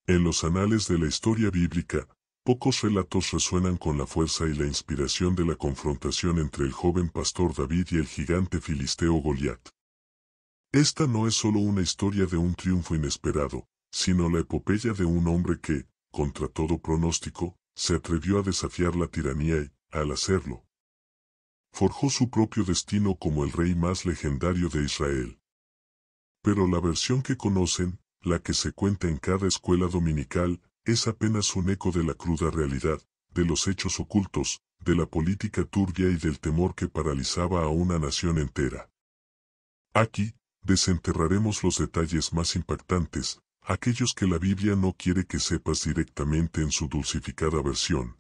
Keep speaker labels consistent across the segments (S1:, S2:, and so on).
S1: En los anales de la historia bíblica, pocos relatos resuenan con la fuerza y la inspiración de la confrontación entre el joven pastor David y el gigante filisteo Goliat. Esta no es solo una historia de un triunfo inesperado, sino la epopeya de un hombre que, contra todo pronóstico, se atrevió a desafiar la tiranía y, al hacerlo, forjó su propio destino como el rey más legendario de Israel. Pero la versión que conocen, la que se cuenta en cada escuela dominical, es apenas un eco de la cruda realidad, de los hechos ocultos, de la política turbia y del temor que paralizaba a una nación entera. Aquí, desenterraremos los detalles más impactantes, aquellos que la Biblia no quiere que sepas directamente en su dulcificada versión,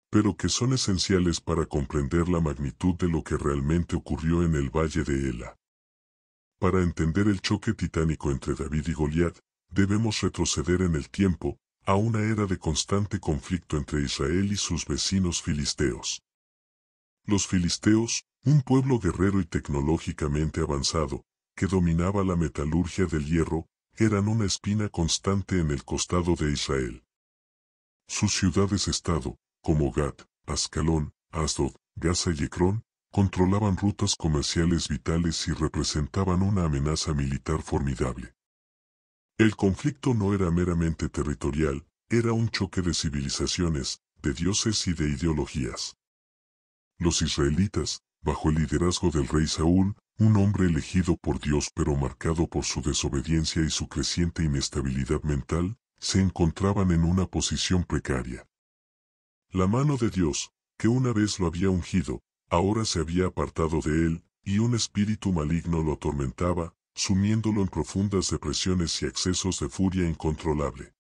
S1: pero que son esenciales para comprender la magnitud de lo que realmente ocurrió en el Valle de Ela. Para entender el choque titánico entre David y Goliat, debemos retroceder en el tiempo, a una era de constante conflicto entre Israel y sus vecinos filisteos. Los filisteos, un pueblo guerrero y tecnológicamente avanzado, que dominaba la metalurgia del hierro, eran una espina constante en el costado de Israel. Sus ciudades-estado, como Gat, Ascalón, Asdod, Gaza y Ecrón, controlaban rutas comerciales vitales y representaban una amenaza militar formidable. El conflicto no era meramente territorial, era un choque de civilizaciones, de dioses y de ideologías. Los israelitas, bajo el liderazgo del rey Saúl, un hombre elegido por Dios pero marcado por su desobediencia y su creciente inestabilidad mental, se encontraban en una posición precaria. La mano de Dios, que una vez lo había ungido, ahora se había apartado de él, y un espíritu maligno lo atormentaba, sumiéndolo en profundas depresiones y accesos de furia incontrolable.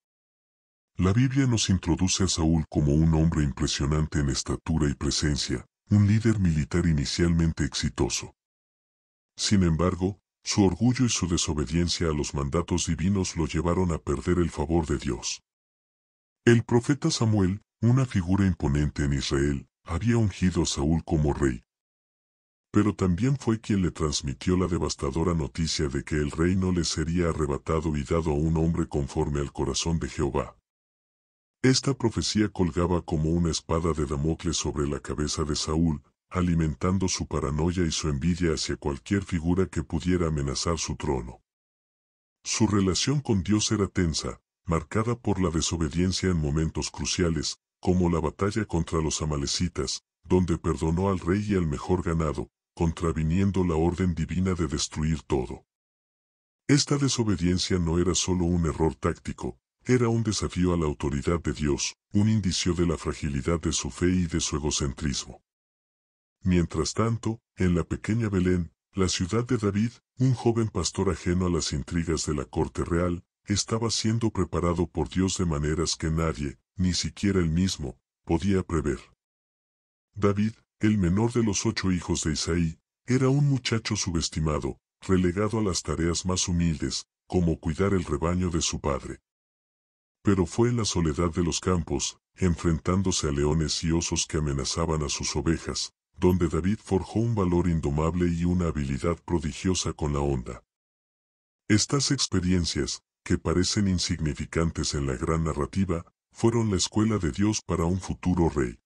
S1: La Biblia nos introduce a Saúl como un hombre impresionante en estatura y presencia, un líder militar inicialmente exitoso. Sin embargo, su orgullo y su desobediencia a los mandatos divinos lo llevaron a perder el favor de Dios. El profeta Samuel, una figura imponente en Israel, había ungido a Saúl como rey. Pero también fue quien le transmitió la devastadora noticia de que el reino le sería arrebatado y dado a un hombre conforme al corazón de Jehová. Esta profecía colgaba como una espada de Damocles sobre la cabeza de Saúl, alimentando su paranoia y su envidia hacia cualquier figura que pudiera amenazar su trono. Su relación con Dios era tensa, marcada por la desobediencia en momentos cruciales, como la batalla contra los amalecitas, donde perdonó al rey y al mejor ganado, contraviniendo la orden divina de destruir todo. Esta desobediencia no era solo un error táctico, era un desafío a la autoridad de Dios, un indicio de la fragilidad de su fe y de su egocentrismo. Mientras tanto, en la pequeña Belén, la ciudad de David, un joven pastor ajeno a las intrigas de la corte real, estaba siendo preparado por Dios de maneras que nadie, ni siquiera él mismo, podía prever. David, el menor de los 8 hijos de Isaí, era un muchacho subestimado, relegado a las tareas más humildes, como cuidar el rebaño de su padre. Pero fue en la soledad de los campos, enfrentándose a leones y osos que amenazaban a sus ovejas, donde David forjó un valor indomable y una habilidad prodigiosa con la honda. Estas experiencias, que parecen insignificantes en la gran narrativa, fueron la escuela de Dios para un futuro rey.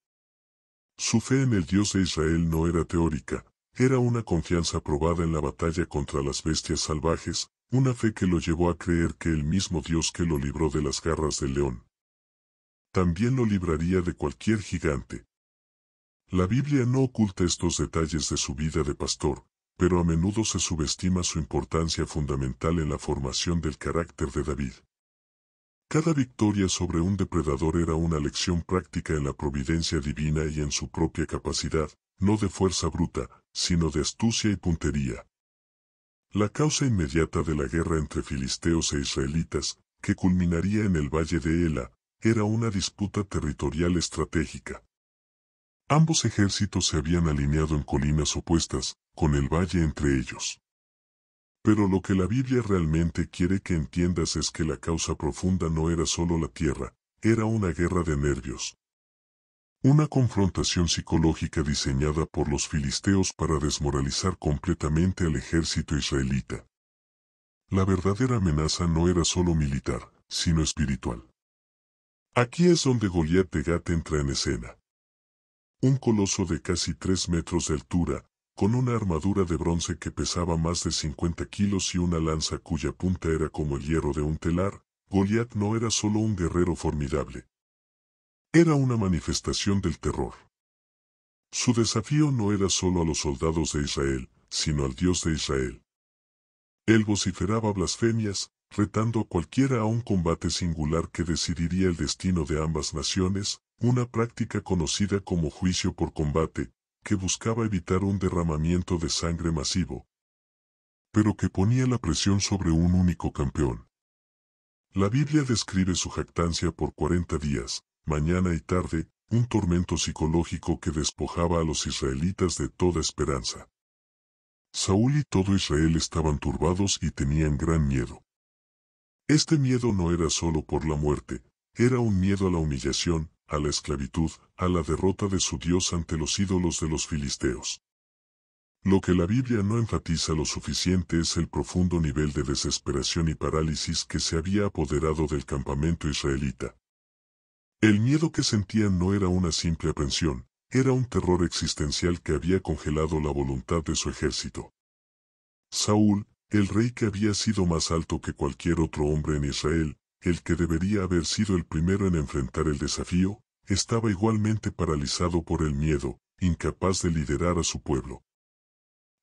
S1: Su fe en el Dios de Israel no era teórica, era una confianza probada en la batalla contra las bestias salvajes, una fe que lo llevó a creer que el mismo Dios que lo libró de las garras del león, también lo libraría de cualquier gigante. La Biblia no oculta estos detalles de su vida de pastor, pero a menudo se subestima su importancia fundamental en la formación del carácter de David. Cada victoria sobre un depredador era una lección práctica en la providencia divina y en su propia capacidad, no de fuerza bruta, sino de astucia y puntería. La causa inmediata de la guerra entre filisteos e israelitas, que culminaría en el valle de Ela, era una disputa territorial estratégica. Ambos ejércitos se habían alineado en colinas opuestas, con el valle entre ellos. Pero lo que la Biblia realmente quiere que entiendas es que la causa profunda no era solo la tierra, era una guerra de nervios. Una confrontación psicológica diseñada por los filisteos para desmoralizar completamente al ejército israelita. La verdadera amenaza no era solo militar, sino espiritual. Aquí es donde Goliat de Gat entra en escena. Un coloso de casi 3 metros de altura, con una armadura de bronce que pesaba más de 50 kilos y una lanza cuya punta era como el hierro de un telar, Goliat no era solo un guerrero formidable. Era una manifestación del terror. Su desafío no era solo a los soldados de Israel, sino al Dios de Israel. Él vociferaba blasfemias, retando a cualquiera a un combate singular que decidiría el destino de ambas naciones, una práctica conocida como juicio por combate, que buscaba evitar un derramamiento de sangre masivo, pero que ponía la presión sobre un único campeón. La Biblia describe su jactancia por 40 días, mañana y tarde, un tormento psicológico que despojaba a los israelitas de toda esperanza. Saúl y todo Israel estaban turbados y tenían gran miedo. Este miedo no era solo por la muerte, era un miedo a la humillación, a la esclavitud, a la derrota de su Dios ante los ídolos de los filisteos. Lo que la Biblia no enfatiza lo suficiente es el profundo nivel de desesperación y parálisis que se había apoderado del campamento israelita. El miedo que sentían no era una simple aprensión, era un terror existencial que había congelado la voluntad de su ejército. Saúl, el rey que había sido más alto que cualquier otro hombre en Israel, el que debería haber sido el primero en enfrentar el desafío, estaba igualmente paralizado por el miedo, incapaz de liderar a su pueblo.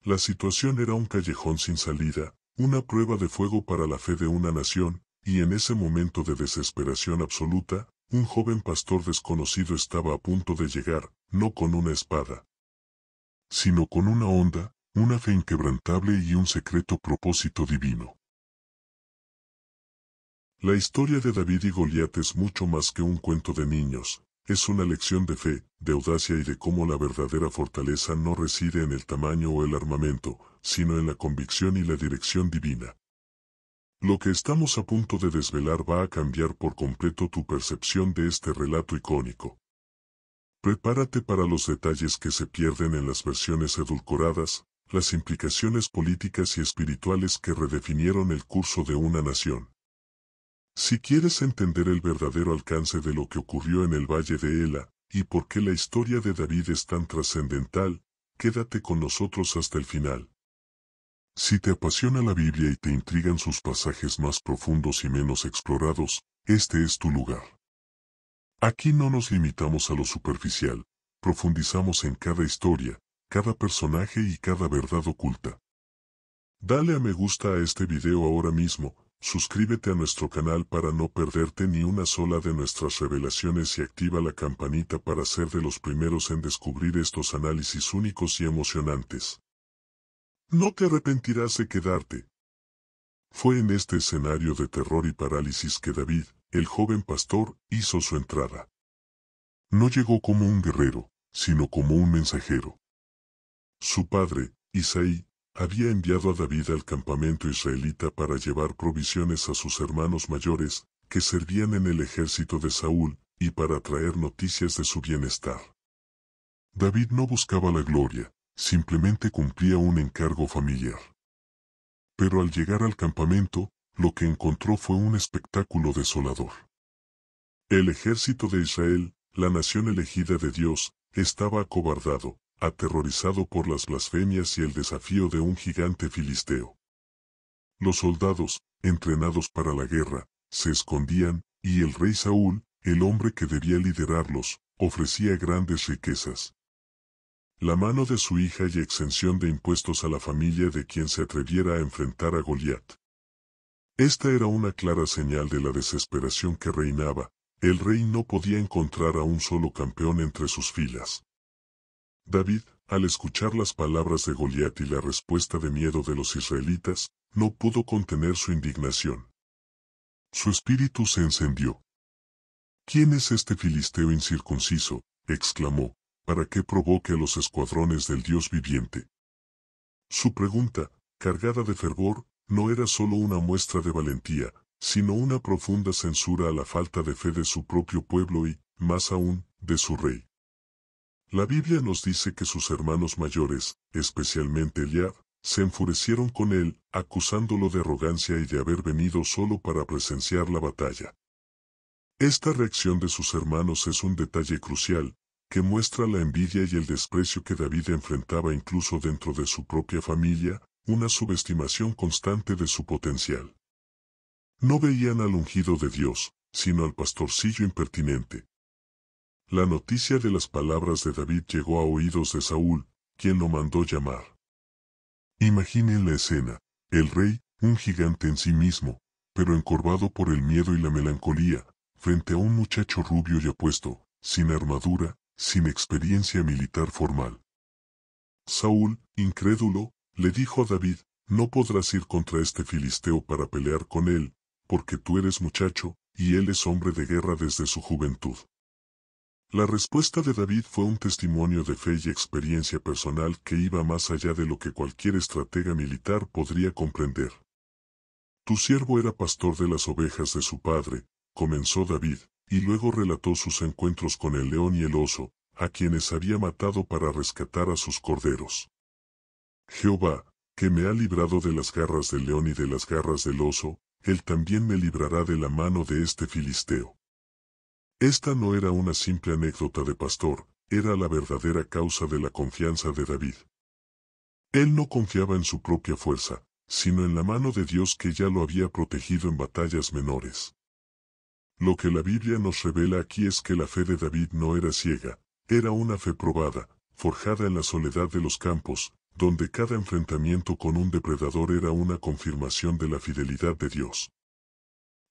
S1: La situación era un callejón sin salida, una prueba de fuego para la fe de una nación, y en ese momento de desesperación absoluta, un joven pastor desconocido estaba a punto de llegar, no con una espada, sino con una honda, una fe inquebrantable y un secreto propósito divino. La historia de David y Goliat es mucho más que un cuento de niños, es una lección de fe, de audacia y de cómo la verdadera fortaleza no reside en el tamaño o el armamento, sino en la convicción y la dirección divina. Lo que estamos a punto de desvelar va a cambiar por completo tu percepción de este relato icónico. Prepárate para los detalles que se pierden en las versiones edulcoradas, las implicaciones políticas y espirituales que redefinieron el curso de una nación. Si quieres entender el verdadero alcance de lo que ocurrió en el Valle de Ela, y por qué la historia de David es tan trascendental, quédate con nosotros hasta el final. Si te apasiona la Biblia y te intrigan sus pasajes más profundos y menos explorados, este es tu lugar. Aquí no nos limitamos a lo superficial, profundizamos en cada historia, cada personaje y cada verdad oculta. Dale a me gusta a este video ahora mismo, suscríbete a nuestro canal para no perderte ni una sola de nuestras revelaciones y activa la campanita para ser de los primeros en descubrir estos análisis únicos y emocionantes. No te arrepentirás de quedarte. Fue en este escenario de terror y parálisis que David, el joven pastor, hizo su entrada. No llegó como un guerrero, sino como un mensajero. Su padre, Isaí, había enviado a David al campamento israelita para llevar provisiones a sus hermanos mayores, que servían en el ejército de Saúl, y para traer noticias de su bienestar. David no buscaba la gloria, simplemente cumplía un encargo familiar. Pero al llegar al campamento, lo que encontró fue un espectáculo desolador. El ejército de Israel, la nación elegida de Dios, estaba acobardado, aterrorizado por las blasfemias y el desafío de un gigante filisteo. Los soldados, entrenados para la guerra, se escondían, y el rey Saúl, el hombre que debía liderarlos, ofrecía grandes riquezas. La mano de su hija y exención de impuestos a la familia de quien se atreviera a enfrentar a Goliat. Esta era una clara señal de la desesperación que reinaba. El rey no podía encontrar a un solo campeón entre sus filas. David, al escuchar las palabras de Goliat y la respuesta de miedo de los israelitas, no pudo contener su indignación. Su espíritu se encendió. ¿Quién es este filisteo incircunciso?, exclamó, para que provoque a los escuadrones del Dios viviente. Su pregunta, cargada de fervor, no era solo una muestra de valentía, sino una profunda censura a la falta de fe de su propio pueblo y, más aún, de su rey. La Biblia nos dice que sus hermanos mayores, especialmente Eliab, se enfurecieron con él, acusándolo de arrogancia y de haber venido solo para presenciar la batalla. Esta reacción de sus hermanos es un detalle crucial, que muestra la envidia y el desprecio que David enfrentaba incluso dentro de su propia familia, una subestimación constante de su potencial. No veían al ungido de Dios, sino al pastorcillo impertinente. La noticia de las palabras de David llegó a oídos de Saúl, quien lo mandó llamar. Imaginen la escena, el rey, un gigante en sí mismo, pero encorvado por el miedo y la melancolía, frente a un muchacho rubio y apuesto, sin armadura, sin experiencia militar formal. Saúl, incrédulo, le dijo a David, no podrás ir contra este filisteo para pelear con él, porque tú eres muchacho, y él es hombre de guerra desde su juventud. La respuesta de David fue un testimonio de fe y experiencia personal que iba más allá de lo que cualquier estratega militar podría comprender. Tu siervo era pastor de las ovejas de su padre, comenzó David, y luego relató sus encuentros con el león y el oso, a quienes había matado para rescatar a sus corderos. Jehová, que me ha librado de las garras del león y de las garras del oso, él también me librará de la mano de este filisteo. Esta no era una simple anécdota de pastor, era la verdadera causa de la confianza de David. Él no confiaba en su propia fuerza, sino en la mano de Dios que ya lo había protegido en batallas menores. Lo que la Biblia nos revela aquí es que la fe de David no era ciega, era una fe probada, forjada en la soledad de los campos, donde cada enfrentamiento con un depredador era una confirmación de la fidelidad de Dios.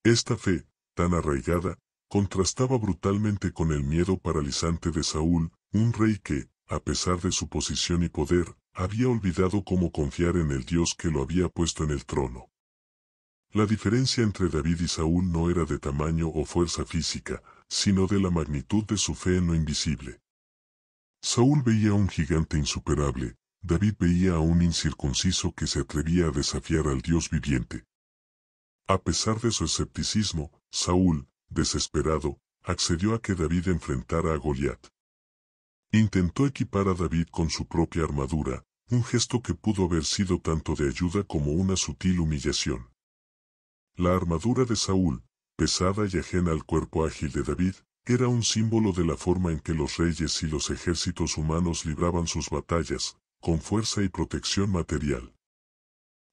S1: Esta fe, tan arraigada, contrastaba brutalmente con el miedo paralizante de Saúl, un rey que, a pesar de su posición y poder, había olvidado cómo confiar en el Dios que lo había puesto en el trono. La diferencia entre David y Saúl no era de tamaño o fuerza física, sino de la magnitud de su fe en lo invisible. Saúl veía a un gigante insuperable, David veía a un incircunciso que se atrevía a desafiar al Dios viviente. A pesar de su escepticismo, Saúl, desesperado, accedió a que David enfrentara a Goliat. Intentó equipar a David con su propia armadura, un gesto que pudo haber sido tanto de ayuda como una sutil humillación. La armadura de Saúl, pesada y ajena al cuerpo ágil de David, era un símbolo de la forma en que los reyes y los ejércitos humanos libraban sus batallas, con fuerza y protección material.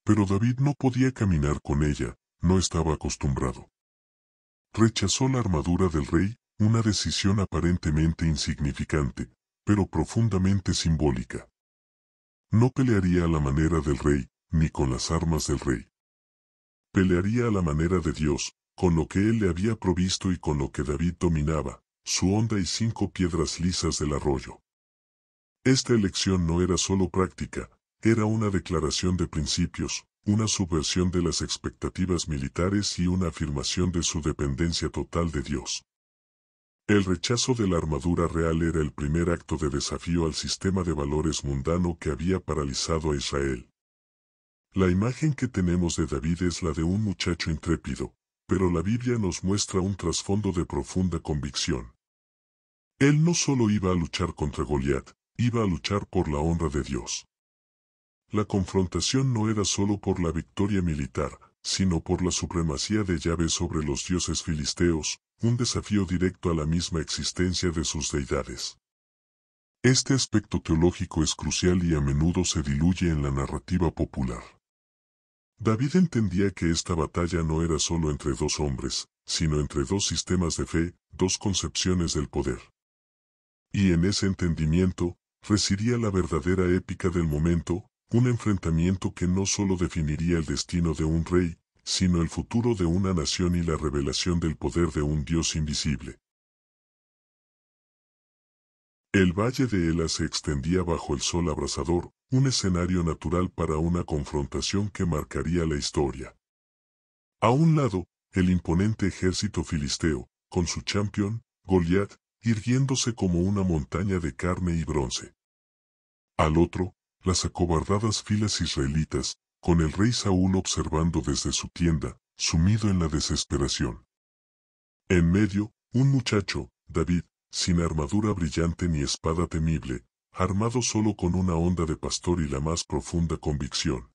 S1: Pero David no podía caminar con ella, no estaba acostumbrado. Rechazó la armadura del rey, una decisión aparentemente insignificante, pero profundamente simbólica. No pelearía a la manera del rey, ni con las armas del rey. Pelearía a la manera de Dios, con lo que él le había provisto y con lo que David dominaba, su honda y 5 piedras lisas del arroyo. Esta elección no era solo práctica, era una declaración de principios, una subversión de las expectativas militares y una afirmación de su dependencia total de Dios. El rechazo de la armadura real era el primer acto de desafío al sistema de valores mundano que había paralizado a Israel. La imagen que tenemos de David es la de un muchacho intrépido, pero la Biblia nos muestra un trasfondo de profunda convicción. Él no solo iba a luchar contra Goliat, iba a luchar por la honra de Dios. La confrontación no era solo por la victoria militar, sino por la supremacía de Yahvé sobre los dioses filisteos, un desafío directo a la misma existencia de sus deidades. Este aspecto teológico es crucial y a menudo se diluye en la narrativa popular. David entendía que esta batalla no era solo entre dos hombres, sino entre dos sistemas de fe, dos concepciones del poder. Y en ese entendimiento, residía la verdadera épica del momento, un enfrentamiento que no solo definiría el destino de un rey, sino el futuro de una nación y la revelación del poder de un Dios invisible. El valle de Ela se extendía bajo el sol abrasador, un escenario natural para una confrontación que marcaría la historia. A un lado, el imponente ejército filisteo, con su campeón, Goliat, irguiéndose como una montaña de carne y bronce. Al otro, las acobardadas filas israelitas, con el rey Saúl observando desde su tienda, sumido en la desesperación. En medio, un muchacho, David, sin armadura brillante ni espada temible, armado solo con una onda de pastor y la más profunda convicción.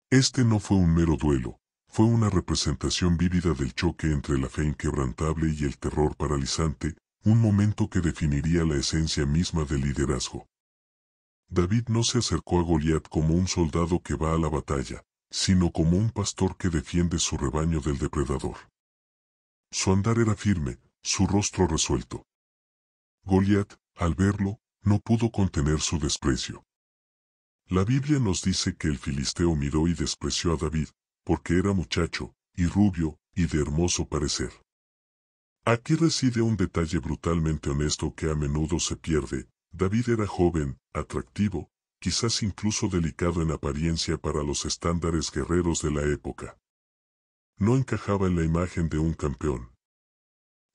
S1: Este no fue un mero duelo, fue una representación vívida del choque entre la fe inquebrantable y el terror paralizante, un momento que definiría la esencia misma del liderazgo. David no se acercó a Goliat como un soldado que va a la batalla, sino como un pastor que defiende su rebaño del depredador. Su andar era firme, su rostro resuelto. Goliat, al verlo, no pudo contener su desprecio. La Biblia nos dice que el filisteo miró y despreció a David, porque era muchacho, y rubio, y de hermoso parecer. Aquí reside un detalle brutalmente honesto que a menudo se pierde. David era joven, atractivo, quizás incluso delicado en apariencia para los estándares guerreros de la época. No encajaba en la imagen de un campeón.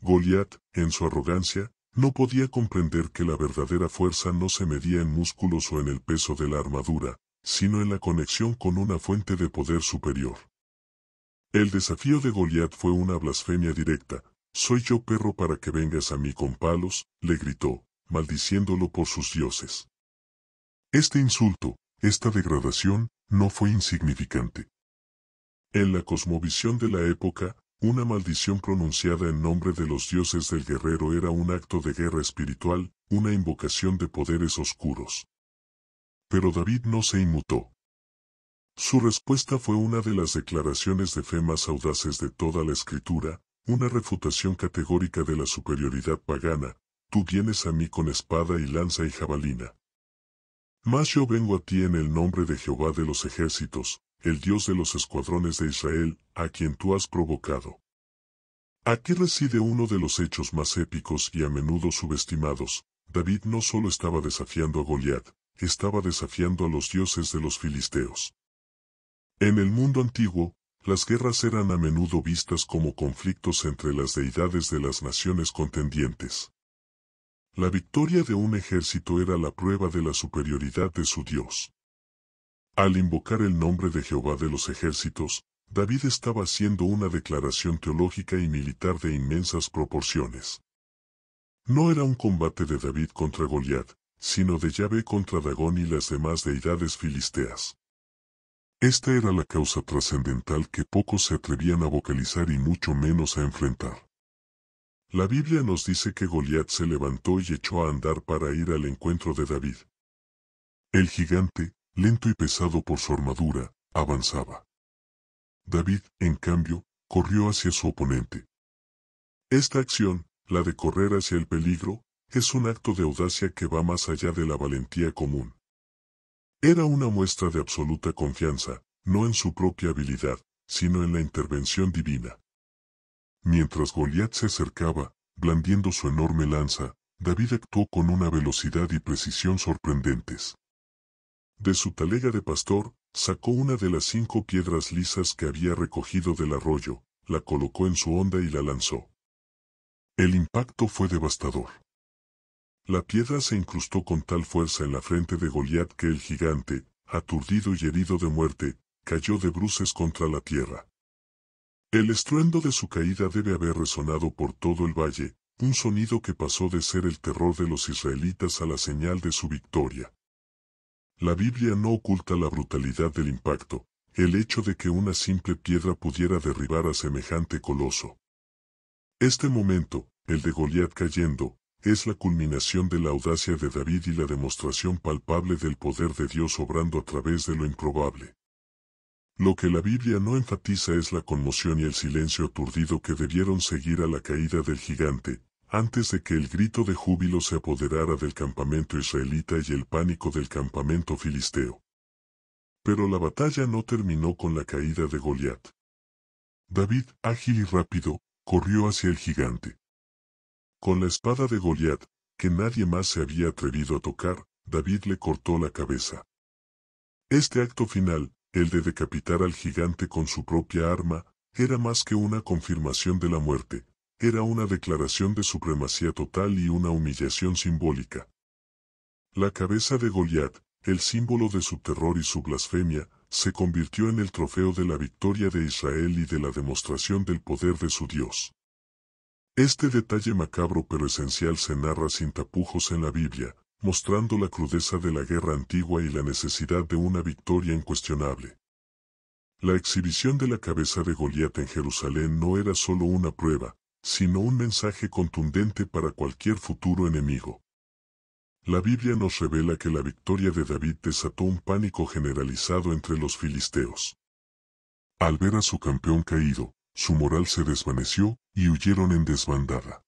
S1: Goliat, en su arrogancia, no podía comprender que la verdadera fuerza no se medía en músculos o en el peso de la armadura, sino en la conexión con una fuente de poder superior. El desafío de Goliat fue una blasfemia directa. «Soy yo perro para que vengas a mí con palos», le gritó, maldiciéndolo por sus dioses. Este insulto, esta degradación, no fue insignificante. En la cosmovisión de la época, una maldición pronunciada en nombre de los dioses del guerrero era un acto de guerra espiritual, una invocación de poderes oscuros. Pero David no se inmutó. Su respuesta fue una de las declaraciones de fe más audaces de toda la escritura, una refutación categórica de la superioridad pagana. «Tú vienes a mí con espada y lanza y jabalina. Mas yo vengo a ti en el nombre de Jehová de los ejércitos, el Dios de los escuadrones de Israel, a quien tú has provocado». Aquí reside uno de los hechos más épicos y a menudo subestimados. David no solo estaba desafiando a Goliat, estaba desafiando a los dioses de los filisteos. En el mundo antiguo, las guerras eran a menudo vistas como conflictos entre las deidades de las naciones contendientes. La victoria de un ejército era la prueba de la superioridad de su Dios. Al invocar el nombre de Jehová de los ejércitos, David estaba haciendo una declaración teológica y militar de inmensas proporciones. No era un combate de David contra Goliat, sino de Yahvé contra Dagón y las demás deidades filisteas. Esta era la causa trascendental que pocos se atrevían a vocalizar y mucho menos a enfrentar. La Biblia nos dice que Goliat se levantó y echó a andar para ir al encuentro de David. El gigante, lento y pesado por su armadura, avanzaba. David, en cambio, corrió hacia su oponente. Esta acción, la de correr hacia el peligro, es un acto de audacia que va más allá de la valentía común. Era una muestra de absoluta confianza, no en su propia habilidad, sino en la intervención divina. Mientras Goliat se acercaba, blandiendo su enorme lanza, David actuó con una velocidad y precisión sorprendentes. De su talega de pastor, sacó una de las 5 piedras lisas que había recogido del arroyo, la colocó en su honda y la lanzó. El impacto fue devastador. La piedra se incrustó con tal fuerza en la frente de Goliat que el gigante, aturdido y herido de muerte, cayó de bruces contra la tierra. El estruendo de su caída debe haber resonado por todo el valle, un sonido que pasó de ser el terror de los israelitas a la señal de su victoria. La Biblia no oculta la brutalidad del impacto, el hecho de que una simple piedra pudiera derribar a semejante coloso. Este momento, el de Goliat cayendo, es la culminación de la audacia de David y la demostración palpable del poder de Dios obrando a través de lo improbable. Lo que la Biblia no enfatiza es la conmoción y el silencio aturdido que debieron seguir a la caída del gigante, antes de que el grito de júbilo se apoderara del campamento israelita y el pánico del campamento filisteo. Pero la batalla no terminó con la caída de Goliat. David, ágil y rápido, corrió hacia el gigante. Con la espada de Goliat, que nadie más se había atrevido a tocar, David le cortó la cabeza. Este acto final, el de decapitar al gigante con su propia arma, era más que una confirmación de la muerte, era una declaración de supremacía total y una humillación simbólica. La cabeza de Goliat, el símbolo de su terror y su blasfemia, se convirtió en el trofeo de la victoria de Israel y de la demostración del poder de su Dios. Este detalle macabro pero esencial se narra sin tapujos en la Biblia, mostrando la crudeza de la guerra antigua y la necesidad de una victoria incuestionable. La exhibición de la cabeza de Goliat en Jerusalén no era solo una prueba, sino un mensaje contundente para cualquier futuro enemigo. La Biblia nos revela que la victoria de David desató un pánico generalizado entre los filisteos. Al ver a su campeón caído, su moral se desvaneció y huyeron en desbandada.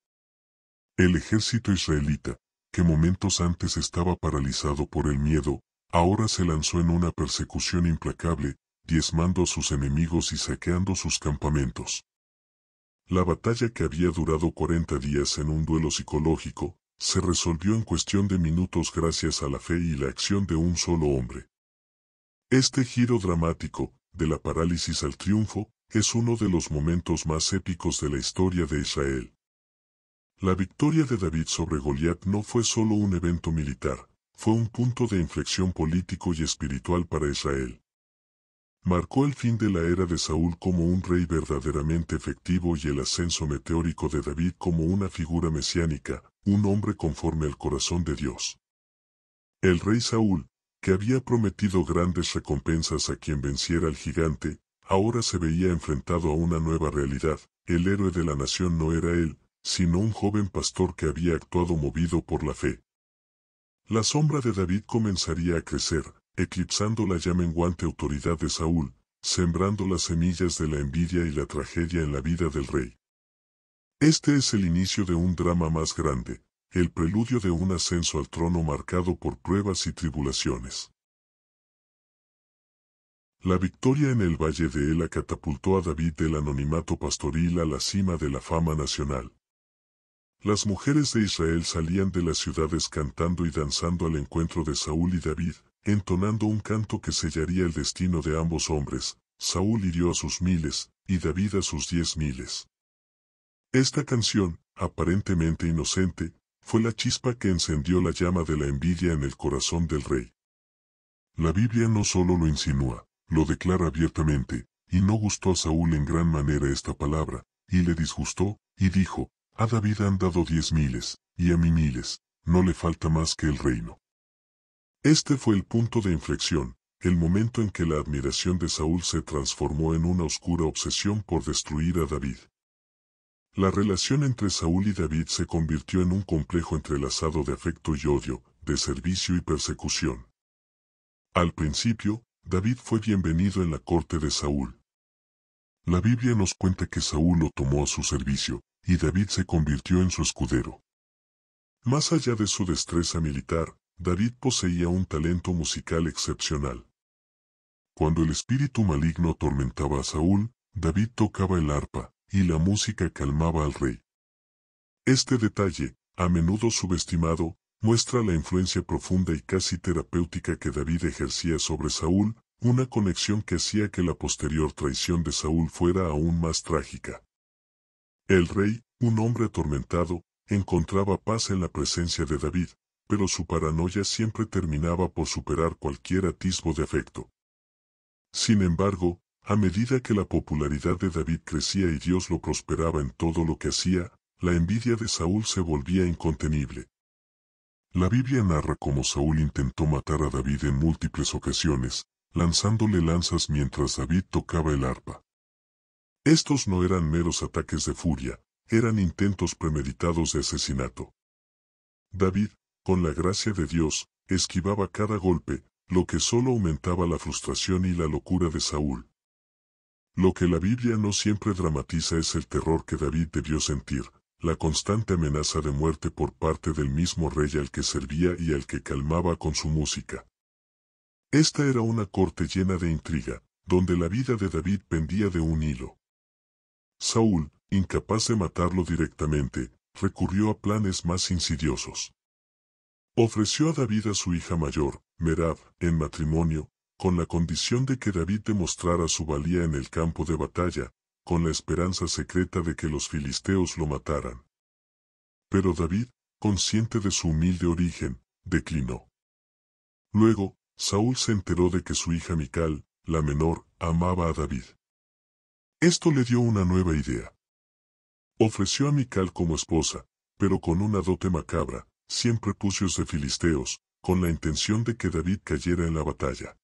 S1: El ejército israelita, que momentos antes estaba paralizado por el miedo, ahora se lanzó en una persecución implacable, diezmando a sus enemigos y saqueando sus campamentos. La batalla, que había durado 40 días en un duelo psicológico, se resolvió en cuestión de minutos gracias a la fe y la acción de un solo hombre. Este giro dramático, de la parálisis al triunfo, es uno de los momentos más épicos de la historia de Israel. La victoria de David sobre Goliat no fue solo un evento militar, fue un punto de inflexión político y espiritual para Israel. Marcó el fin de la era de Saúl como un rey verdaderamente efectivo y el ascenso meteórico de David como una figura mesiánica, un hombre conforme al corazón de Dios. El rey Saúl, que había prometido grandes recompensas a quien venciera al gigante, ahora se veía enfrentado a una nueva realidad. El héroe de la nación no era él, sino un joven pastor que había actuado movido por la fe. La sombra de David comenzaría a crecer, eclipsando la ya menguante autoridad de Saúl, sembrando las semillas de la envidia y la tragedia en la vida del rey. Este es el inicio de un drama más grande, el preludio de un ascenso al trono marcado por pruebas y tribulaciones. La victoria en el Valle de Ela catapultó a David del anonimato pastoril a la cima de la fama nacional. Las mujeres de Israel salían de las ciudades cantando y danzando al encuentro de Saúl y David, entonando un canto que sellaría el destino de ambos hombres. Saúl hirió a sus 1000 y David a sus 10,000. Esta canción, aparentemente inocente, fue la chispa que encendió la llama de la envidia en el corazón del rey. La Biblia no solo lo insinúa, lo declara abiertamente, y no gustó a Saúl en gran manera esta palabra, y le disgustó, y dijo: a David han dado 10,000, y a mí 1000, no le falta más que el reino. Este fue el punto de inflexión, el momento en que la admiración de Saúl se transformó en una oscura obsesión por destruir a David. La relación entre Saúl y David se convirtió en un complejo entrelazado de afecto y odio, de servicio y persecución. Al principio, David fue bienvenido en la corte de Saúl. La Biblia nos cuenta que Saúl lo tomó a su servicio, y David se convirtió en su escudero. Más allá de su destreza militar, David poseía un talento musical excepcional. Cuando el espíritu maligno atormentaba a Saúl, David tocaba el arpa, y la música calmaba al rey. Este detalle, a menudo subestimado, muestra la influencia profunda y casi terapéutica que David ejercía sobre Saúl, una conexión que hacía que la posterior traición de Saúl fuera aún más trágica. El rey, un hombre atormentado, encontraba paz en la presencia de David, pero su paranoia siempre terminaba por superar cualquier atisbo de afecto. Sin embargo, a medida que la popularidad de David crecía y Dios lo prosperaba en todo lo que hacía, la envidia de Saúl se volvía incontenible. La Biblia narra cómo Saúl intentó matar a David en múltiples ocasiones, lanzándole lanzas mientras David tocaba el arpa. Estos no eran meros ataques de furia, eran intentos premeditados de asesinato. David, con la gracia de Dios, esquivaba cada golpe, lo que solo aumentaba la frustración y la locura de Saúl. Lo que la Biblia no siempre dramatiza es el terror que David debió sentir, la constante amenaza de muerte por parte del mismo rey al que servía y al que calmaba con su música. Esta era una corte llena de intriga, donde la vida de David pendía de un hilo. Saúl, incapaz de matarlo directamente, recurrió a planes más insidiosos. Ofreció a David a su hija mayor, Merab, en matrimonio, con la condición de que David demostrara su valía en el campo de batalla, con la esperanza secreta de que los filisteos lo mataran. Pero David, consciente de su humilde origen, declinó. Luego, Saúl se enteró de que su hija Mical, la menor, amaba a David. Esto le dio una nueva idea. Ofreció a Mical como esposa, pero con una dote macabra: 100 prepucios de filisteos, con la intención de que David cayera en la batalla.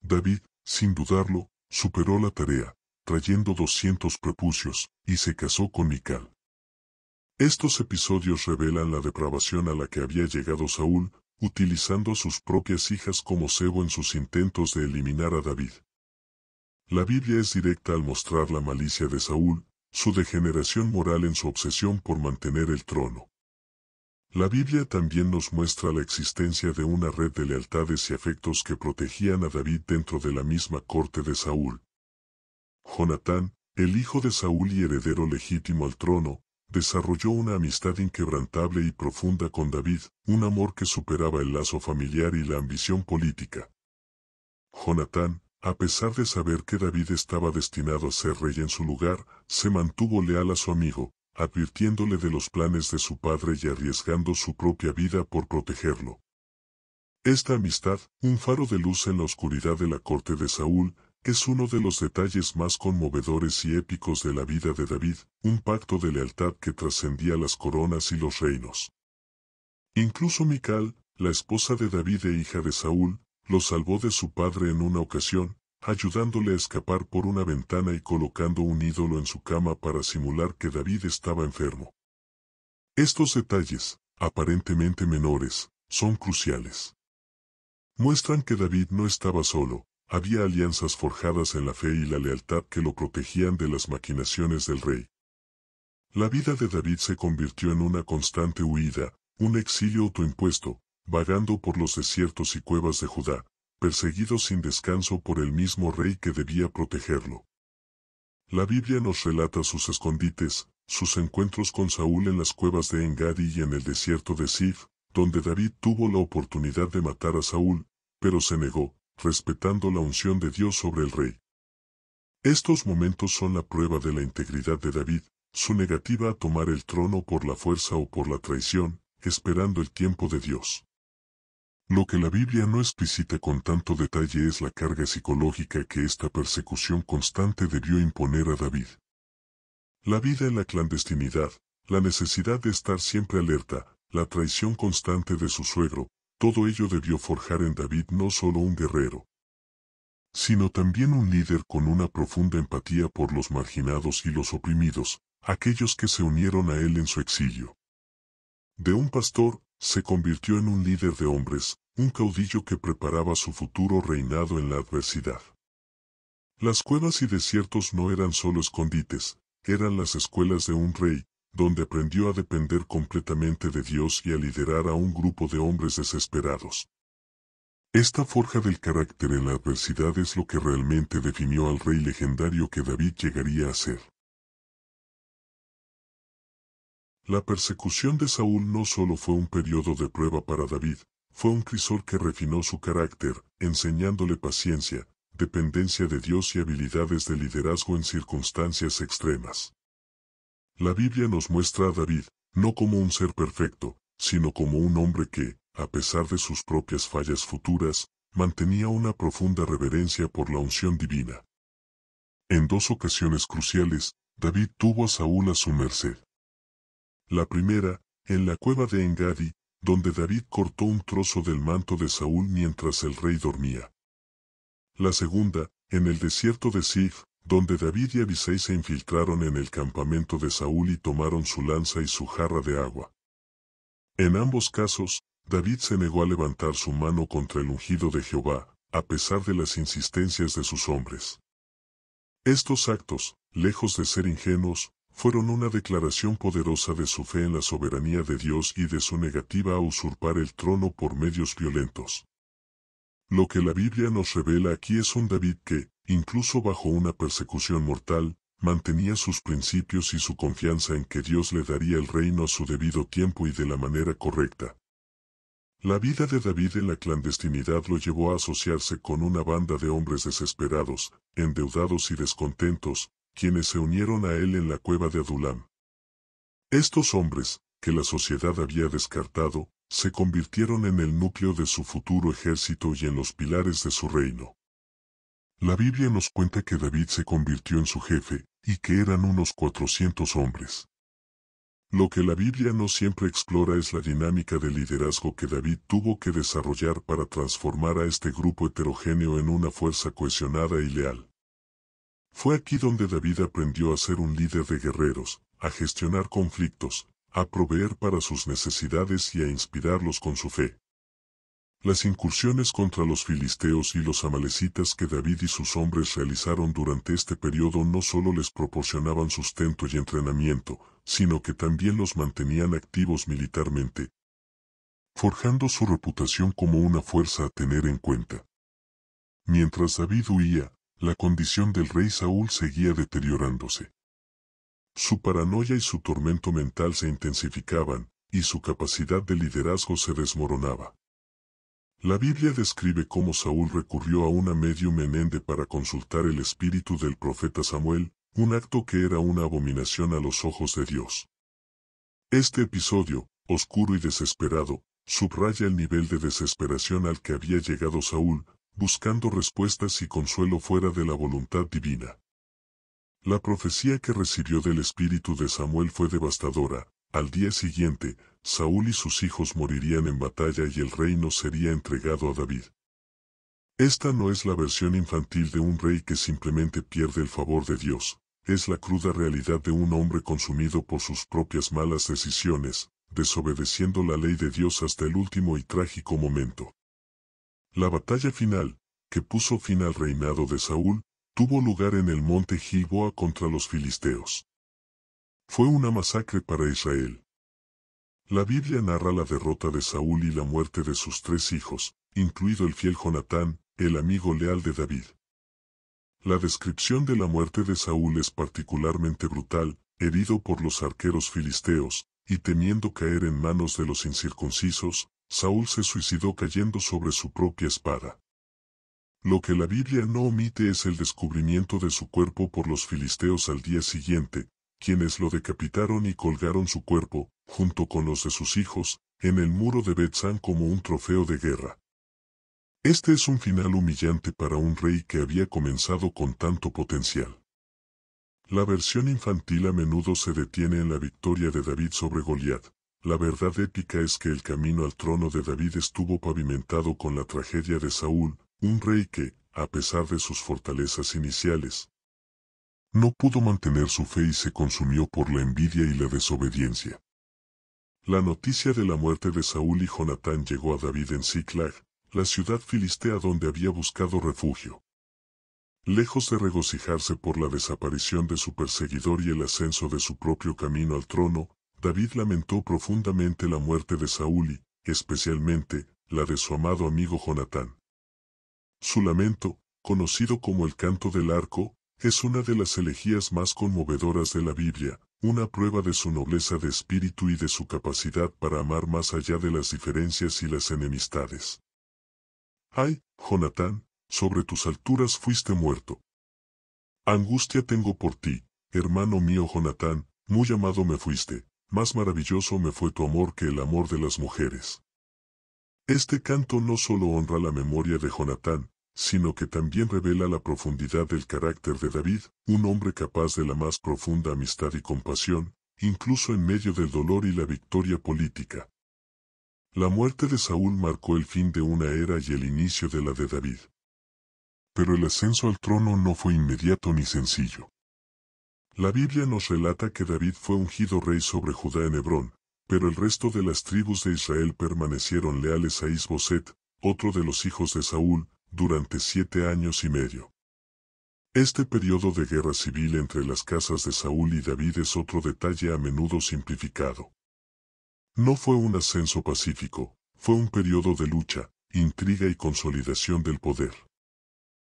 S1: David, sin dudarlo, superó la tarea, trayendo 200 prepucios, y se casó con Mical. Estos episodios revelan la depravación a la que había llegado Saúl, utilizando a sus propias hijas como cebo en sus intentos de eliminar a David. La Biblia es directa al mostrar la malicia de Saúl, su degeneración moral en su obsesión por mantener el trono. La Biblia también nos muestra la existencia de una red de lealtades y afectos que protegían a David dentro de la misma corte de Saúl. Jonatán, el hijo de Saúl y heredero legítimo al trono, desarrolló una amistad inquebrantable y profunda con David, un amor que superaba el lazo familiar y la ambición política. Jonatán, a pesar de saber que David estaba destinado a ser rey en su lugar, se mantuvo leal a su amigo, advirtiéndole de los planes de su padre y arriesgando su propia vida por protegerlo. Esta amistad, un faro de luz en la oscuridad de la corte de Saúl, es uno de los detalles más conmovedores y épicos de la vida de David, un pacto de lealtad que trascendía las coronas y los reinos. Incluso Mical, la esposa de David e hija de Saúl, lo salvó de su padre en una ocasión, ayudándole a escapar por una ventana y colocando un ídolo en su cama para simular que David estaba enfermo. Estos detalles, aparentemente menores, son cruciales. Muestran que David no estaba solo, había alianzas forjadas en la fe y la lealtad que lo protegían de las maquinaciones del rey. La vida de David se convirtió en una constante huida, un exilio autoimpuesto, vagando por los desiertos y cuevas de Judá, perseguido sin descanso por el mismo rey que debía protegerlo. La Biblia nos relata sus escondites, sus encuentros con Saúl en las cuevas de Engadi y en el desierto de Sif, donde David tuvo la oportunidad de matar a Saúl, pero se negó, respetando la unción de Dios sobre el rey. Estos momentos son la prueba de la integridad de David, su negativa a tomar el trono por la fuerza o por la traición, esperando el tiempo de Dios. Lo que la Biblia no explicita con tanto detalle es la carga psicológica que esta persecución constante debió imponer a David. La vida en la clandestinidad, la necesidad de estar siempre alerta, la traición constante de su suegro, todo ello debió forjar en David no solo un guerrero, sino también un líder con una profunda empatía por los marginados y los oprimidos, aquellos que se unieron a él en su exilio. De un pastor, se convirtió en un líder de hombres, un caudillo que preparaba su futuro reinado en la adversidad. Las cuevas y desiertos no eran solo escondites, eran las escuelas de un rey, donde aprendió a depender completamente de Dios y a liderar a un grupo de hombres desesperados. Esta forja del carácter en la adversidad es lo que realmente definió al rey legendario que David llegaría a ser. La persecución de Saúl no solo fue un periodo de prueba para David, fue un crisol que refinó su carácter, enseñándole paciencia, dependencia de Dios y habilidades de liderazgo en circunstancias extremas. La Biblia nos muestra a David, no como un ser perfecto, sino como un hombre que, a pesar de sus propias fallas futuras, mantenía una profunda reverencia por la unción divina. En dos ocasiones cruciales, David tuvo a Saúl a su merced. La primera, en la cueva de Engadi, donde David cortó un trozo del manto de Saúl mientras el rey dormía. La segunda, en el desierto de Sif, donde David y Abisai se infiltraron en el campamento de Saúl y tomaron su lanza y su jarra de agua. En ambos casos, David se negó a levantar su mano contra el ungido de Jehová, a pesar de las insistencias de sus hombres. Estos actos, lejos de ser ingenuos, fueron una declaración poderosa de su fe en la soberanía de Dios y de su negativa a usurpar el trono por medios violentos. Lo que la Biblia nos revela aquí es un David que, incluso bajo una persecución mortal, mantenía sus principios y su confianza en que Dios le daría el reino a su debido tiempo y de la manera correcta. La vida de David en la clandestinidad lo llevó a asociarse con una banda de hombres desesperados, endeudados y descontentos, quienes se unieron a él en la cueva de Adulam. Estos hombres, que la sociedad había descartado, se convirtieron en el núcleo de su futuro ejército y en los pilares de su reino. La Biblia nos cuenta que David se convirtió en su jefe, y que eran unos 400 hombres. Lo que la Biblia no siempre explora es la dinámica de liderazgo que David tuvo que desarrollar para transformar a este grupo heterogéneo en una fuerza cohesionada y leal. Fue aquí donde David aprendió a ser un líder de guerreros, a gestionar conflictos, a proveer para sus necesidades y a inspirarlos con su fe. Las incursiones contra los filisteos y los amalecitas que David y sus hombres realizaron durante este periodo no solo les proporcionaban sustento y entrenamiento, sino que también los mantenían activos militarmente, forjando su reputación como una fuerza a tener en cuenta. Mientras David huía, la condición del rey Saúl seguía deteriorándose. Su paranoia y su tormento mental se intensificaban, y su capacidad de liderazgo se desmoronaba. La Biblia describe cómo Saúl recurrió a una medium en Ende para consultar el espíritu del profeta Samuel, un acto que era una abominación a los ojos de Dios. Este episodio, oscuro y desesperado, subraya el nivel de desesperación al que había llegado Saúl, buscando respuestas y consuelo fuera de la voluntad divina. La profecía que recibió del espíritu de Samuel fue devastadora. Al día siguiente, Saúl y sus hijos morirían en batalla y el reino sería entregado a David. Esta no es la versión infantil de un rey que simplemente pierde el favor de Dios, es la cruda realidad de un hombre consumido por sus propias malas decisiones, desobedeciendo la ley de Dios hasta el último y trágico momento. La batalla final, que puso fin al reinado de Saúl, tuvo lugar en el monte Gilboa contra los filisteos. Fue una masacre para Israel. La Biblia narra la derrota de Saúl y la muerte de sus 3 hijos, incluido el fiel Jonatán, el amigo leal de David. La descripción de la muerte de Saúl es particularmente brutal, herido por los arqueros filisteos, y temiendo caer en manos de los incircuncisos, Saúl se suicidó cayendo sobre su propia espada. Lo que la Biblia no omite es el descubrimiento de su cuerpo por los filisteos al día siguiente, quienes lo decapitaron y colgaron su cuerpo, junto con los de sus hijos, en el muro de Bet-San como un trofeo de guerra. Este es un final humillante para un rey que había comenzado con tanto potencial. La versión infantil a menudo se detiene en la victoria de David sobre Goliat. La verdad épica es que el camino al trono de David estuvo pavimentado con la tragedia de Saúl, un rey que, a pesar de sus fortalezas iniciales, no pudo mantener su fe y se consumió por la envidia y la desobediencia. La noticia de la muerte de Saúl y Jonatán llegó a David en Ziklag, la ciudad filistea donde había buscado refugio. Lejos de regocijarse por la desaparición de su perseguidor y el ascenso de su propio camino al trono, David lamentó profundamente la muerte de Saúl y, especialmente, la de su amado amigo Jonatán. Su lamento, conocido como el Canto del Arco, es una de las elegías más conmovedoras de la Biblia, una prueba de su nobleza de espíritu y de su capacidad para amar más allá de las diferencias y las enemistades. ¡Ay, Jonatán, sobre tus alturas fuiste muerto! Angustia tengo por ti, hermano mío Jonatán, muy amado me fuiste, más maravilloso me fue tu amor que el amor de las mujeres. Este canto no solo honra la memoria de Jonatán, sino que también revela la profundidad del carácter de David, un hombre capaz de la más profunda amistad y compasión, incluso en medio del dolor y la victoria política. La muerte de Saúl marcó el fin de una era y el inicio de la de David. Pero el ascenso al trono no fue inmediato ni sencillo. La Biblia nos relata que David fue ungido rey sobre Judá en Hebrón, pero el resto de las tribus de Israel permanecieron leales a Is-Boset, otro de los hijos de Saúl, durante 7 años y medio. Este periodo de guerra civil entre las casas de Saúl y David es otro detalle a menudo simplificado. No fue un ascenso pacífico, fue un periodo de lucha, intriga y consolidación del poder.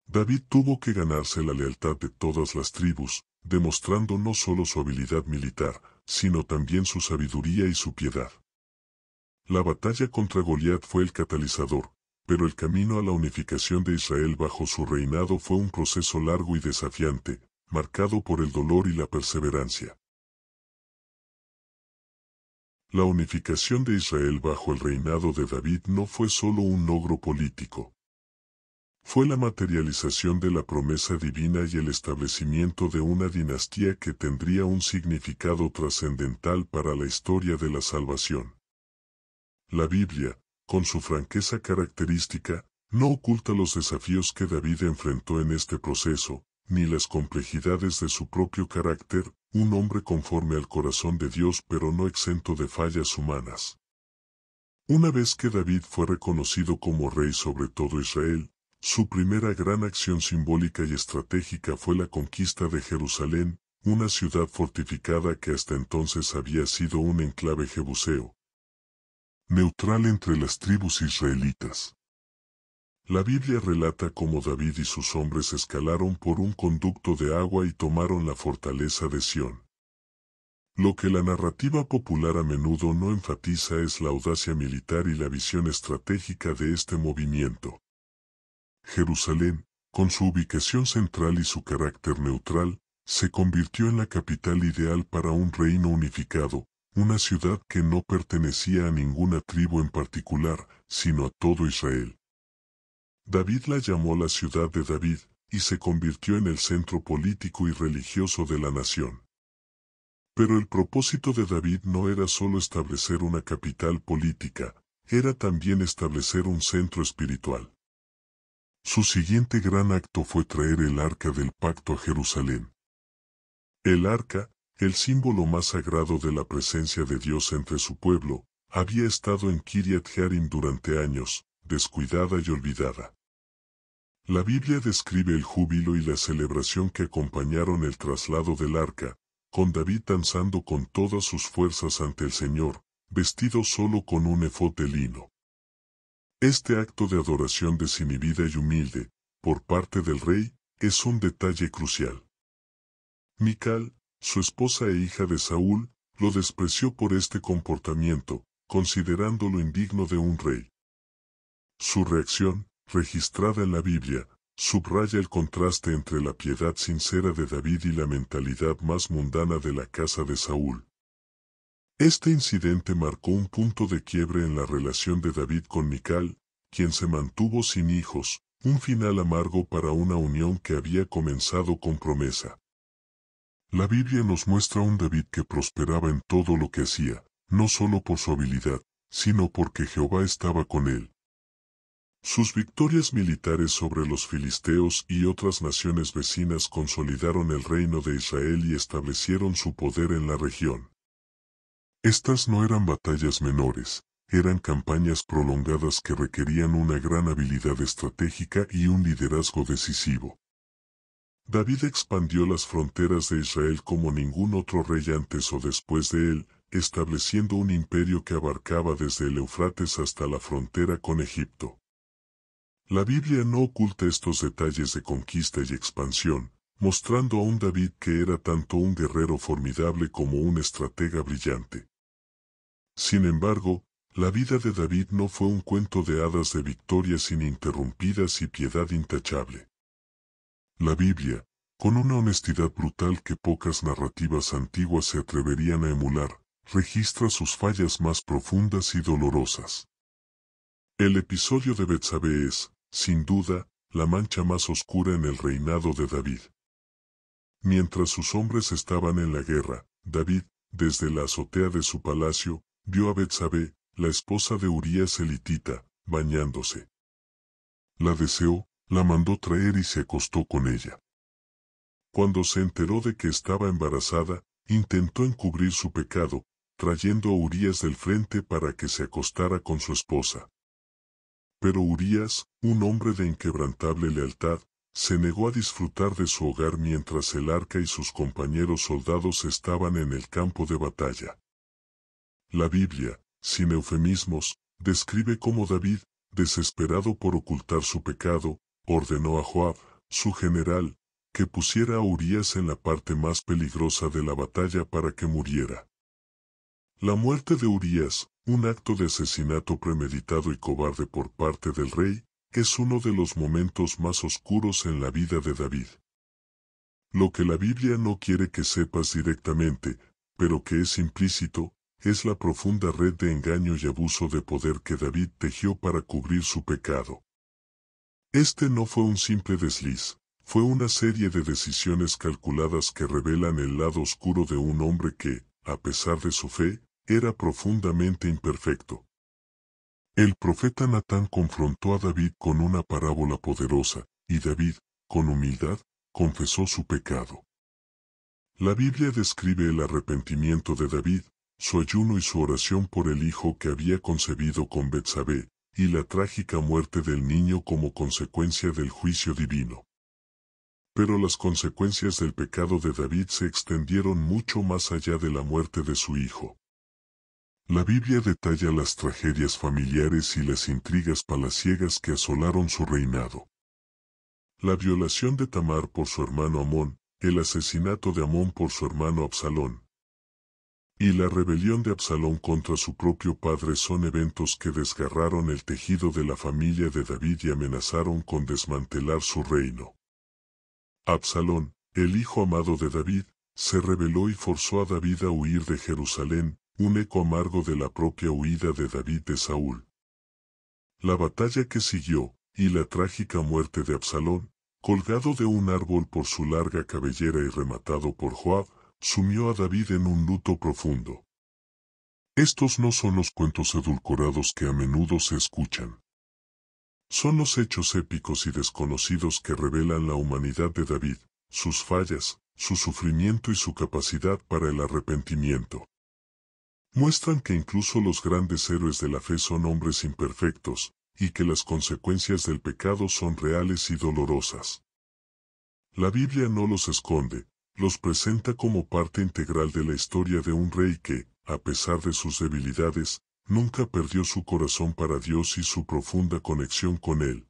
S1: David tuvo que ganarse la lealtad de todas las tribus, demostrando no solo su habilidad militar, sino también su sabiduría y su piedad. La batalla contra Goliat fue el catalizador, pero el camino a la unificación de Israel bajo su reinado fue un proceso largo y desafiante, marcado por el dolor y la perseverancia. La unificación de Israel bajo el reinado de David no fue solo un logro político. Fue la materialización de la promesa divina y el establecimiento de una dinastía que tendría un significado trascendental para la historia de la salvación. La Biblia, con su franqueza característica, no oculta los desafíos que David enfrentó en este proceso, ni las complejidades de su propio carácter, un hombre conforme al corazón de Dios pero no exento de fallas humanas. Una vez que David fue reconocido como rey sobre todo Israel, su primera gran acción simbólica y estratégica fue la conquista de Jerusalén, una ciudad fortificada que hasta entonces había sido un enclave jebuseo, neutral entre las tribus israelitas. La Biblia relata cómo David y sus hombres escalaron por un conducto de agua y tomaron la fortaleza de Sión. Lo que la narrativa popular a menudo no enfatiza es la audacia militar y la visión estratégica de este movimiento. Jerusalén, con su ubicación central y su carácter neutral, se convirtió en la capital ideal para un reino unificado, una ciudad que no pertenecía a ninguna tribu en particular, sino a todo Israel. David la llamó la ciudad de David, y se convirtió en el centro político y religioso de la nación. Pero el propósito de David no era solo establecer una capital política, era también establecer un centro espiritual. Su siguiente gran acto fue traer el arca del pacto a Jerusalén. El arca, el símbolo más sagrado de la presencia de Dios entre su pueblo, había estado en Kiriat Jearim durante años, descuidada y olvidada. La Biblia describe el júbilo y la celebración que acompañaron el traslado del arca, con David danzando con todas sus fuerzas ante el Señor, vestido solo con un efod de lino. Este acto de adoración desinhibida y humilde, por parte del rey, es un detalle crucial. Mical, su esposa e hija de Saúl, lo despreció por este comportamiento, considerándolo indigno de un rey. Su reacción, registrada en la Biblia, subraya el contraste entre la piedad sincera de David y la mentalidad más mundana de la casa de Saúl. Este incidente marcó un punto de quiebre en la relación de David con Mical, quien se mantuvo sin hijos, un final amargo para una unión que había comenzado con promesa. La Biblia nos muestra un David que prosperaba en todo lo que hacía, no solo por su habilidad, sino porque Jehová estaba con él. Sus victorias militares sobre los filisteos y otras naciones vecinas consolidaron el reino de Israel y establecieron su poder en la región. Estas no eran batallas menores, eran campañas prolongadas que requerían una gran habilidad estratégica y un liderazgo decisivo. David expandió las fronteras de Israel como ningún otro rey antes o después de él, estableciendo un imperio que abarcaba desde el Éufrates hasta la frontera con Egipto. La Biblia no oculta estos detalles de conquista y expansión, mostrando a un David que era tanto un guerrero formidable como un estratega brillante. Sin embargo, la vida de David no fue un cuento de hadas de victorias ininterrumpidas y piedad intachable. La Biblia, con una honestidad brutal que pocas narrativas antiguas se atreverían a emular, registra sus fallas más profundas y dolorosas. El episodio de Betsabé es, sin duda, la mancha más oscura en el reinado de David. Mientras sus hombres estaban en la guerra, David, desde la azotea de su palacio, vio a Betsabé, la esposa de Urías elitita, bañándose. La deseó, la mandó traer y se acostó con ella. Cuando se enteró de que estaba embarazada, intentó encubrir su pecado, trayendo a Urías del frente para que se acostara con su esposa. Pero Urías, un hombre de inquebrantable lealtad, se negó a disfrutar de su hogar mientras el arca y sus compañeros soldados estaban en el campo de batalla. La Biblia, sin eufemismos, describe cómo David, desesperado por ocultar su pecado, ordenó a Joab, su general, que pusiera a Urías en la parte más peligrosa de la batalla para que muriera. La muerte de Urías, un acto de asesinato premeditado y cobarde por parte del rey, es uno de los momentos más oscuros en la vida de David. Lo que la Biblia no quiere que sepas directamente, pero que es implícito, es la profunda red de engaño y abuso de poder que David tejió para cubrir su pecado. Este no fue un simple desliz, fue una serie de decisiones calculadas que revelan el lado oscuro de un hombre que, a pesar de su fe, era profundamente imperfecto. El profeta Natán confrontó a David con una parábola poderosa, y David, con humildad, confesó su pecado. La Biblia describe el arrepentimiento de David, su ayuno y su oración por el hijo que había concebido con Betsabé, y la trágica muerte del niño como consecuencia del juicio divino. Pero las consecuencias del pecado de David se extendieron mucho más allá de la muerte de su hijo. La Biblia detalla las tragedias familiares y las intrigas palaciegas que asolaron su reinado. La violación de Tamar por su hermano Amón, el asesinato de Amón por su hermano Absalón, y la rebelión de Absalón contra su propio padre son eventos que desgarraron el tejido de la familia de David y amenazaron con desmantelar su reino. Absalón, el hijo amado de David, se rebeló y forzó a David a huir de Jerusalén, un eco amargo de la propia huida de David de Saúl. La batalla que siguió, y la trágica muerte de Absalón, colgado de un árbol por su larga cabellera y rematado por Joab, sumió a David en un luto profundo. Estos no son los cuentos edulcorados que a menudo se escuchan. Son los hechos épicos y desconocidos que revelan la humanidad de David, sus fallas, su sufrimiento y su capacidad para el arrepentimiento. Muestran que incluso los grandes héroes de la fe son hombres imperfectos, y que las consecuencias del pecado son reales y dolorosas. La Biblia no los esconde, los presenta como parte integral de la historia de un rey que, a pesar de sus debilidades, nunca perdió su corazón para Dios y su profunda conexión con Él.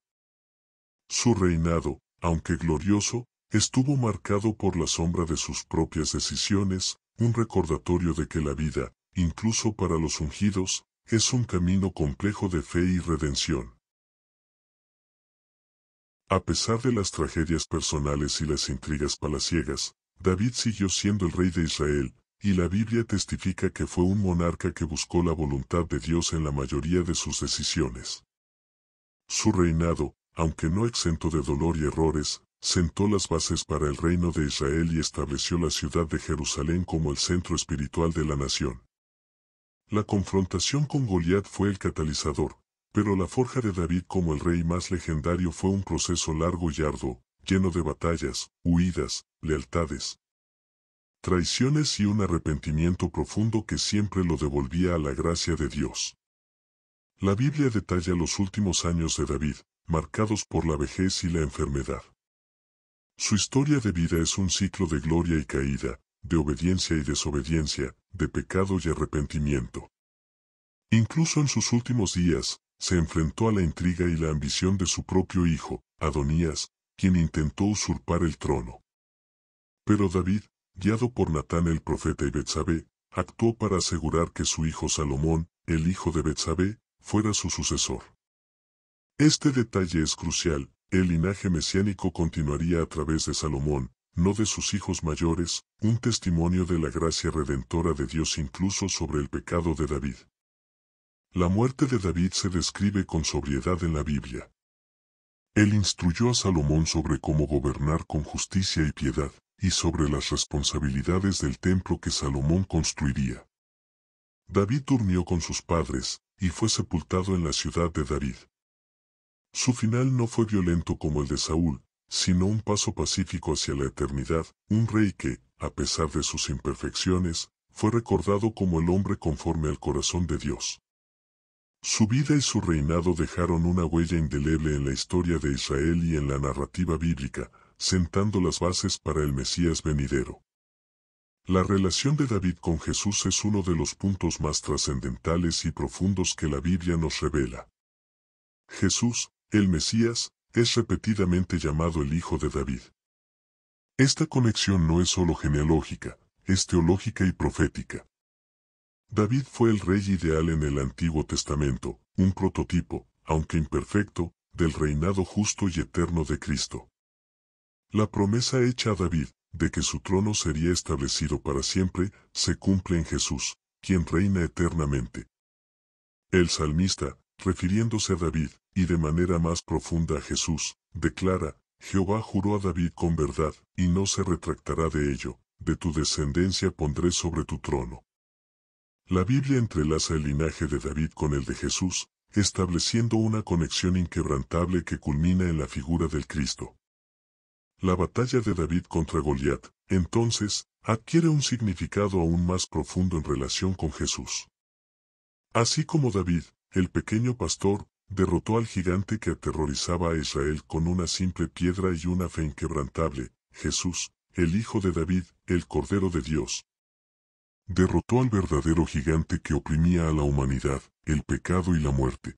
S1: Su reinado, aunque glorioso, estuvo marcado por la sombra de sus propias decisiones, un recordatorio de que la vida, incluso para los ungidos, es un camino complejo de fe y redención. A pesar de las tragedias personales y las intrigas palaciegas, David siguió siendo el rey de Israel, y la Biblia testifica que fue un monarca que buscó la voluntad de Dios en la mayoría de sus decisiones. Su reinado, aunque no exento de dolor y errores, sentó las bases para el reino de Israel y estableció la ciudad de Jerusalén como el centro espiritual de la nación. La confrontación con Goliat fue el catalizador, pero la forja de David como el rey más legendario fue un proceso largo y arduo, lleno de batallas, huidas, lealtades, traiciones y un arrepentimiento profundo que siempre lo devolvía a la gracia de Dios. La Biblia detalla los últimos años de David, marcados por la vejez y la enfermedad. Su historia de vida es un ciclo de gloria y caída, de obediencia y desobediencia, de pecado y arrepentimiento. Incluso en sus últimos días, se enfrentó a la intriga y la ambición de su propio hijo, Adonías, quien intentó usurpar el trono. Pero David, guiado por Natán el profeta y Betsabé, actuó para asegurar que su hijo Salomón, el hijo de Betsabé, fuera su sucesor. Este detalle es crucial, el linaje mesiánico continuaría a través de Salomón, no de sus hijos mayores, un testimonio de la gracia redentora de Dios incluso sobre el pecado de David. La muerte de David se describe con sobriedad en la Biblia. Él instruyó a Salomón sobre cómo gobernar con justicia y piedad, y sobre las responsabilidades del templo que Salomón construiría. David durmió con sus padres, y fue sepultado en la ciudad de David. Su final no fue violento como el de Saúl, sino un paso pacífico hacia la eternidad, un rey que, a pesar de sus imperfecciones, fue recordado como el hombre conforme al corazón de Dios. Su vida y su reinado dejaron una huella indeleble en la historia de Israel y en la narrativa bíblica, sentando las bases para el Mesías venidero. La relación de David con Jesús es uno de los puntos más trascendentales y profundos que la Biblia nos revela. Jesús, el Mesías, es repetidamente llamado el Hijo de David. Esta conexión no es solo genealógica, es teológica y profética. David fue el rey ideal en el Antiguo Testamento, un prototipo, aunque imperfecto, del reinado justo y eterno de Cristo. La promesa hecha a David, de que su trono sería establecido para siempre, se cumple en Jesús, quien reina eternamente. El salmista, refiriéndose a David, y de manera más profunda a Jesús, declara, Jehová juró a David con verdad, y no se retractará de ello, de tu descendencia pondré sobre tu trono. La Biblia entrelaza el linaje de David con el de Jesús, estableciendo una conexión inquebrantable que culmina en la figura del Cristo. La batalla de David contra Goliat, entonces, adquiere un significado aún más profundo en relación con Jesús. Así como David, el pequeño pastor, derrotó al gigante que aterrorizaba a Israel con una simple piedra y una fe inquebrantable, Jesús, el Hijo de David, el Cordero de Dios, derrotó al verdadero gigante que oprimía a la humanidad, el pecado y la muerte.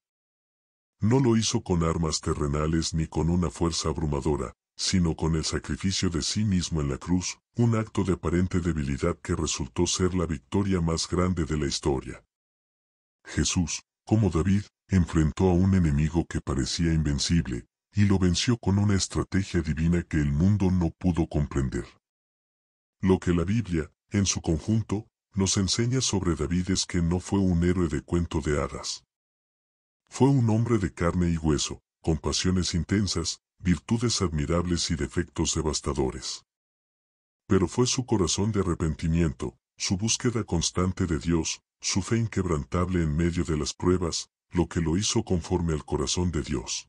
S1: No lo hizo con armas terrenales ni con una fuerza abrumadora, sino con el sacrificio de sí mismo en la cruz, un acto de aparente debilidad que resultó ser la victoria más grande de la historia. Jesús, como David, enfrentó a un enemigo que parecía invencible, y lo venció con una estrategia divina que el mundo no pudo comprender. Lo que la Biblia, en su conjunto, nos enseña sobre David es que no fue un héroe de cuento de hadas. Fue un hombre de carne y hueso, con pasiones intensas, virtudes admirables y defectos devastadores. Pero fue su corazón de arrepentimiento, su búsqueda constante de Dios, su fe inquebrantable en medio de las pruebas, lo que lo hizo conforme al corazón de Dios.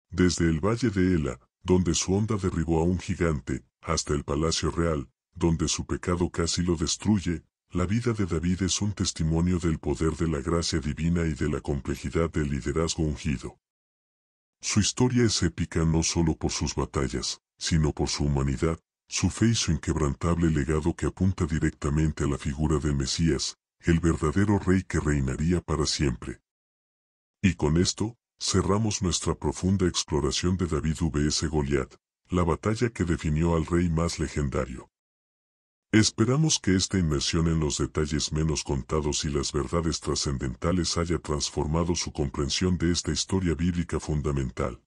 S1: Desde el valle de Ela, donde su onda derribó a un gigante, hasta el palacio real, donde su pecado casi lo destruye, la vida de David es un testimonio del poder de la gracia divina y de la complejidad del liderazgo ungido. Su historia es épica no solo por sus batallas, sino por su humanidad, su fe y su inquebrantable legado que apunta directamente a la figura del Mesías, el verdadero rey que reinaría para siempre. Y con esto, cerramos nuestra profunda exploración de David vs Goliat, la batalla que definió al rey más legendario. Esperamos que esta inmersión en los detalles menos contados y las verdades trascendentales haya transformado su comprensión de esta historia bíblica fundamental.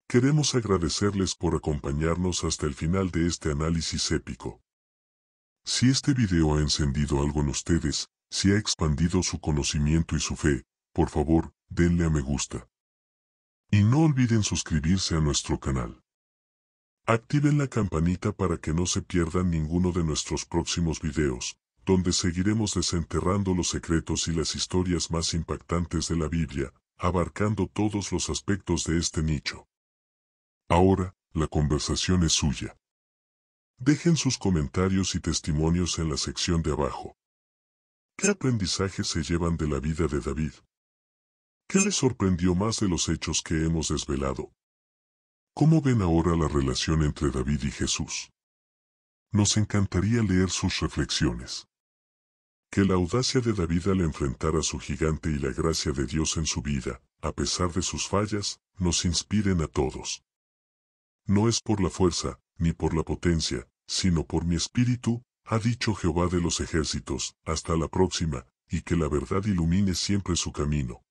S1: Queremos agradecerles por acompañarnos hasta el final de este análisis épico. Si este video ha encendido algo en ustedes, si ha expandido su conocimiento y su fe, por favor, denle a me gusta. Y no olviden suscribirse a nuestro canal. Activen la campanita para que no se pierdan ninguno de nuestros próximos videos, donde seguiremos desenterrando los secretos y las historias más impactantes de la Biblia, abarcando todos los aspectos de este nicho. Ahora, la conversación es suya. Dejen sus comentarios y testimonios en la sección de abajo. ¿Qué aprendizajes se llevan de la vida de David? ¿Qué les sorprendió más de los hechos que hemos desvelado? ¿Cómo ven ahora la relación entre David y Jesús? Nos encantaría leer sus reflexiones. Que la audacia de David al enfrentar a su gigante y la gracia de Dios en su vida, a pesar de sus fallas, nos inspiren a todos. No es por la fuerza, ni por la potencia, sino por mi espíritu, ha dicho Jehová de los ejércitos. Hasta la próxima, y que la verdad ilumine siempre su camino.